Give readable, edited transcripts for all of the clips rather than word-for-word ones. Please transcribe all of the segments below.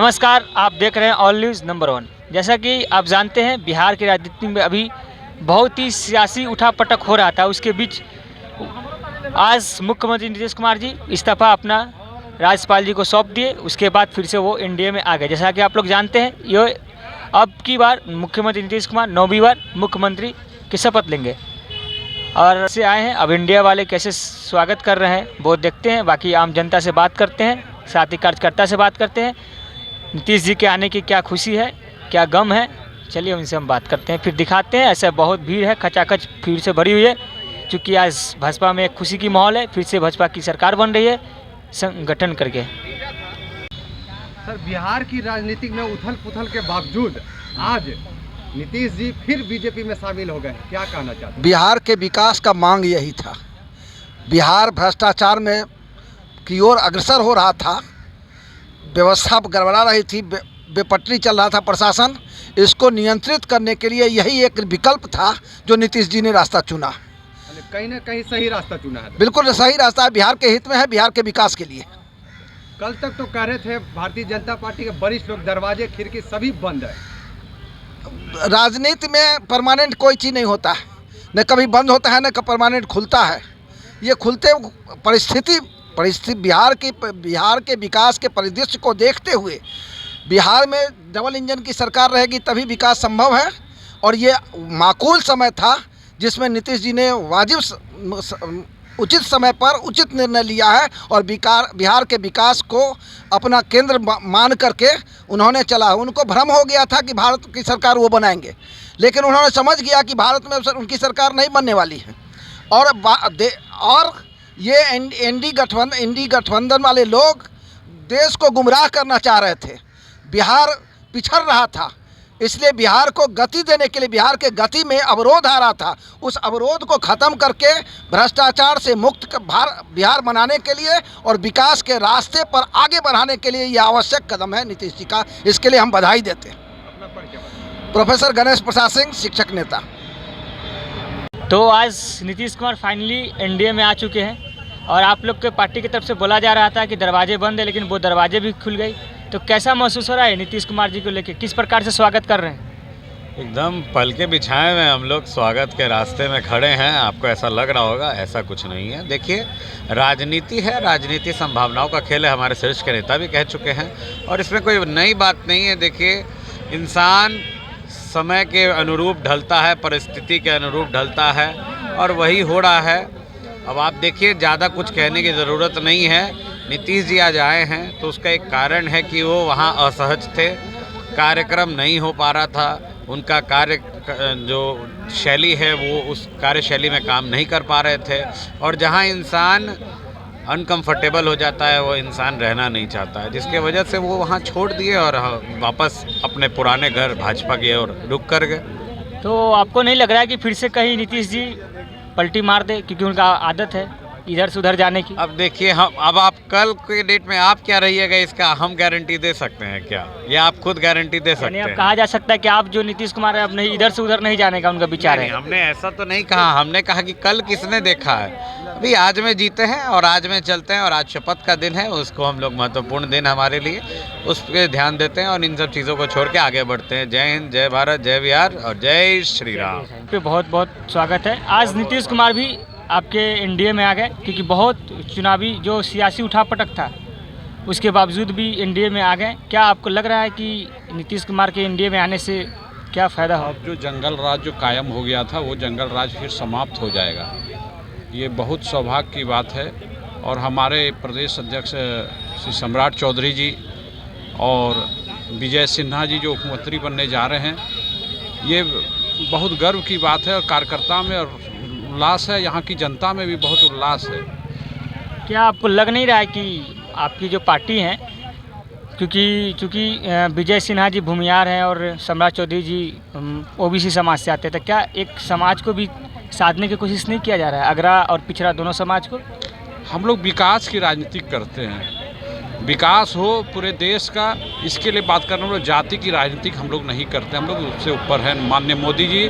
नमस्कार, आप देख रहे हैं ऑल न्यूज़ नंबर 1। जैसा कि आप जानते हैं, बिहार की राजनीति में अभी बहुत ही सियासी उठापटक हो रहा था। उसके बीच आज मुख्यमंत्री नीतीश कुमार जी इस्तीफा अपना राज्यपाल जी को सौंप दिए। उसके बाद फिर से वो एनडीए में आ गए। जैसा कि आप लोग जानते हैं, ये अब की बार मुख्यमंत्री नीतीश कुमार 9वीं बार मुख्यमंत्री की शपथ लेंगे और से आए हैं। अब इंडिया वाले कैसे स्वागत कर रहे हैं वो देखते हैं। बाकी आम जनता से बात करते हैं, साथ ही कार्यकर्ता से बात करते हैं। नीतीश जी के आने की क्या खुशी है, क्या गम है, चलिए उनसे हम बात करते हैं, फिर दिखाते हैं। ऐसा बहुत भीड़ है, खचाखच भीड़ से भरी हुई है, क्योंकि आज भाजपा में एक खुशी की माहौल है। फिर से भाजपा की सरकार बन रही है संगठन करके। सर, बिहार की राजनीति में उथल पुथल के बावजूद आज नीतीश जी फिर बीजेपी में शामिल हो गए, क्या कहना चाहते हैं? बिहार के विकास का मांग यही था। बिहार भ्रष्टाचार में की ओर अग्रसर हो रहा था, व्यवस्था गड़बड़ा रही थी, बेपटरी चल रहा था प्रशासन। इसको नियंत्रित करने के लिए यही एक विकल्प था जो नीतीश जी ने रास्ता चुना। कहीं ना कहीं सही रास्ता चुना है। बिल्कुल सही रास्ता है, बिहार के हित में है, बिहार के विकास के लिए। कल तक तो कह रहे थे भारतीय जनता पार्टी के वरिष्ठ लोग दरवाजे खिड़की सभी बंद है। राजनीति में परमानेंट कोई चीज़ नहीं होता है, न कभी बंद होता है न कभी परमानेंट खुलता है। ये खुलते परिस्थिति बिहार के विकास के परिदृश्य को देखते हुए बिहार में डबल इंजन की सरकार रहेगी तभी विकास संभव है। और ये माकूल समय था जिसमें नीतीश जी ने उचित समय पर उचित निर्णय लिया है और बिहार के विकास को अपना केंद्र मान करके उन्होंने चला। उनको भ्रम हो गया था कि भारत की सरकार वो बनाएंगे, लेकिन उन्होंने समझ गया कि भारत में उनकी सरकार नहीं बनने वाली है। और ये एनडी गठबंधन वाले लोग देश को गुमराह करना चाह रहे थे। बिहार पिछड़ रहा था, इसलिए बिहार को गति देने के लिए बिहार के गति में अवरोध आ रहा था। उस अवरोध को ख़त्म करके भ्रष्टाचार से मुक्त बिहार बनाने के लिए और विकास के रास्ते पर आगे बढ़ाने के लिए यह आवश्यक कदम है नीतीश जी का। इसके लिए हम बधाई देते हैं। प्रोफेसर गणेश प्रसाद सिंह, शिक्षक नेता। तो आज नीतीश कुमार फाइनली एनडीए में आ चुके हैं और आप लोग के पार्टी की तरफ से बोला जा रहा था कि दरवाजे बंद है, लेकिन वो दरवाजे भी खुल गई। तो कैसा महसूस हो रहा है नीतीश कुमार जी को लेकर, किस प्रकार से स्वागत कर रहे हैं? एकदम पलके बिछाए हुए हम लोग स्वागत के रास्ते में खड़े हैं। आपको ऐसा लग रहा होगा, ऐसा कुछ नहीं है। देखिए, राजनीति है, राजनीति संभावनाओं का खेल है। हमारे शीर्ष के नेता भी कह चुके हैं और इसमें कोई नई बात नहीं है। देखिए, इंसान समय के अनुरूप ढलता है, परिस्थिति के अनुरूप ढलता है और वही हो रहा है। अब आप देखिए, ज़्यादा कुछ कहने की ज़रूरत नहीं है। नीतीश जी आज आए हैं तो उसका एक कारण है कि वो वहाँ असहज थे, कार्यक्रम नहीं हो पा रहा था, उनका कार्य जो शैली है वो उस कार्यशैली में काम नहीं कर पा रहे थे। और जहाँ इंसान अनकंफर्टेबल हो जाता है वो इंसान रहना नहीं चाहता है, जिसके वजह से वो वहाँ छोड़ दिए और वापस अपने पुराने घर भाजपा की ओर रुक कर गए। तो आपको नहीं लग रहा है कि फिर से कहीं नीतीश जी पलटी मार दे, क्योंकि उनका आदत है इधर से उधर जाने की? अब देखिए, अब आप कल के डेट में आप क्या रहिएगा इसका हम गारंटी दे सकते हैं क्या? या आप खुद गारंटी दे सकते हैं? अब कहा जा सकता है कि आप जो नीतीश कुमार है अब नहीं, इधर से उधर नहीं जाने का उनका विचार है। हमने ऐसा तो नहीं कहा। हमने कहा कि कल किसने देखा है। अभी आज में जीते हैं और आज में चलते हैं और आज शपथ का दिन है, उसको हम लोग महत्वपूर्ण दिन हमारे लिए, उस पर ध्यान देते हैं और इन सब चीज़ों को छोड़ के आगे बढ़ते हैं। जय हिंद, जय भारत, जय बिहार और जय श्री राम। बहुत बहुत स्वागत है। आज नीतीश कुमार भी आपके एनडीए में आ गए, क्योंकि बहुत चुनावी जो सियासी उठापटक था उसके बावजूद भी एनडीए में आ गए। क्या आपको लग रहा है कि नीतीश कुमार के एनडीए में आने से क्या फ़ायदा हो? अब जो जंगल राज जो कायम हो गया था वो जंगल राज फिर समाप्त हो जाएगा। ये बहुत सौभाग्य की बात है। और हमारे प्रदेश अध्यक्ष श्री सम्राट चौधरी जी और विजय सिन्हा जी जो मुख्यमंत्री बनने जा रहे हैं, ये बहुत गर्व की बात है और कार्यकर्ता में और उल्लास है, यहाँ की जनता में भी बहुत उल्लास है। क्या आपको लग नहीं रहा है कि आपकी जो पार्टी है, क्योंकि विजय सिन्हा जी भूमियार हैं और सम्राट चौधरी जी ओबीसी समाज से आते हैं, तो क्या एक समाज को भी साधने की कोशिश नहीं किया जा रहा है, अगरा और पिछड़ा दोनों समाज को? हम लोग विकास की राजनीति करते हैं, विकास हो पूरे देश का, इसके लिए बात करना। हम लोग जाति की राजनीति हम लोग नहीं करते। हम लोग उससे ऊपर हैं। माननीय मोदी जी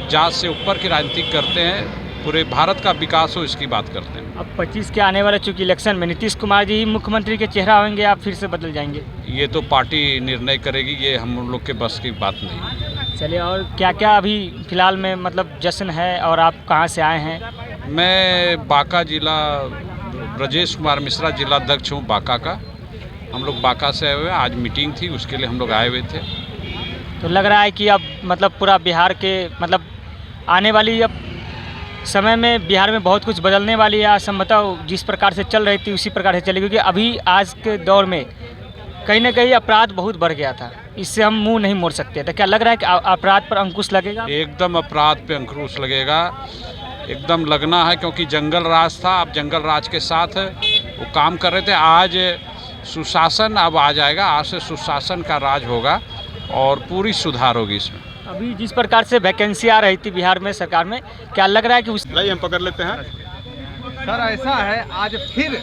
जात से ऊपर की राजनीति करते हैं, पूरे भारत का विकास हो इसकी बात करते हैं। अब 25 के आने वाले चूंकि इलेक्शन में नीतीश कुमार जी ही मुख्यमंत्री के चेहरा होंगे, आप फिर से बदल जाएंगे? ये तो पार्टी निर्णय करेगी, ये हम लोग के बस की बात नहीं है। चलिए, और क्या क्या अभी फ़िलहाल में मतलब जश्न है, और आप कहाँ से आए हैं? मैं बांका जिला, ब्रजेश कुमार मिश्रा जिला अध्यक्ष हूँ बांका का। हम लोग बांका से आए हुए हैं, आज मीटिंग थी उसके लिए हम लोग आए हुए थे। तो लग रहा है कि अब मतलब पूरा बिहार के मतलब आने वाली अब समय में बिहार में बहुत कुछ बदलने वाली है, संभवतः जिस प्रकार से चल रही थी उसी प्रकार से चलेगी, क्योंकि अभी आज के दौर में कहीं ना कहीं अपराध बहुत बढ़ गया था, इससे हम मुंह नहीं मोड़ सकते। तो क्या लग रहा है कि अपराध पर अंकुश लगेगा? एकदम अपराध पे अंकुश लगेगा, एकदम लगना है, क्योंकि जंगल राज था, अब जंगल राज के साथ वो काम कर रहे थे। आज सुशासन अब आ जाएगा, आज से सुशासन का राज होगा और पूरी सुधार होगी इसमें। अभी जिस प्रकार से वैकेंसी आ रही थी बिहार में सरकार में, क्या लग रहा है कि उस हम पकड़ लेते हैं? सर ऐसा है, आज फिर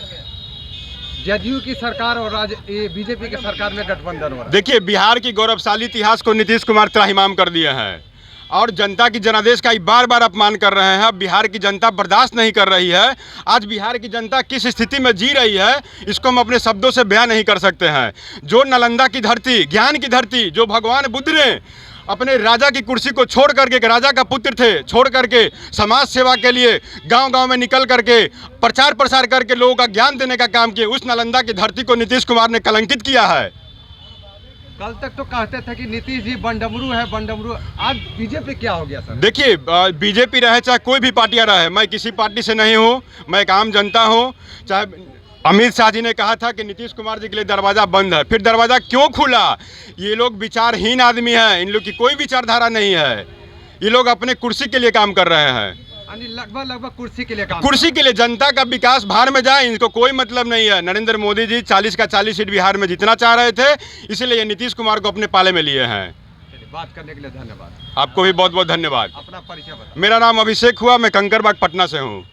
जदयू की सरकार और बीजेपी की सरकार में गठबंधन हो रहा है। देखिए, बिहार की गौरवशाली इतिहास को नीतीश कुमार त्राहिमाम कर दिए हैं और जनता की जनादेश का बार बार अपमान कर रहे हैं। बिहार की जनता बर्दाश्त नहीं कर रही है। आज बिहार की जनता किस स्थिति में जी रही है, इसको हम अपने शब्दों से बयान नहीं कर सकते हैं। जो नालंदा की धरती, ज्ञान की धरती, जो भगवान बुद्ध ने अपने राजा की कुर्सी को छोड़ करके, एक राजा का पुत्र थे, छोड़ करके समाज सेवा के लिए गांव-गांव में निकल करके प्रचार प्रसार करके लोगों का ज्ञान देने का काम किए, उस नालंदा की धरती को नीतीश कुमार ने कलंकित किया है। कल तक तो कहते थे कि नीतीश जी बंडमरू है, बंडमरू। आज बीजेपी क्या हो गया सर? देखिए, बीजेपी रहे चाहे कोई भी पार्टियां रहे, मैं किसी पार्टी से नहीं हूं, मैं एक आम जनता हूं। चाहे अमित शाह जी ने कहा था कि नीतीश कुमार जी के लिए दरवाज़ा बंद है, फिर दरवाज़ा क्यों खुला? ये लोग विचारहीन आदमी हैं, इन लोग की कोई विचारधारा नहीं है, ये लोग अपने कुर्सी के लिए काम कर रहे हैं, लगभग कुर्सी के लिए काम, कुर्सी के लिए। जनता का विकास बाहर में जाए, इनको कोई मतलब नहीं है। नरेंद्र मोदी जी 40 का 40 सीट बिहार में जीतना चाह रहे थे, इसलिए नीतीश कुमार को अपने पाले में लिए हैं। बात करने के लिए धन्यवाद। आपको भी बहुत बहुत धन्यवाद। अपना परिचय बताओ। मेरा नाम अभिषेक हुआ, मैं कंकरबाग पटना से हूँ।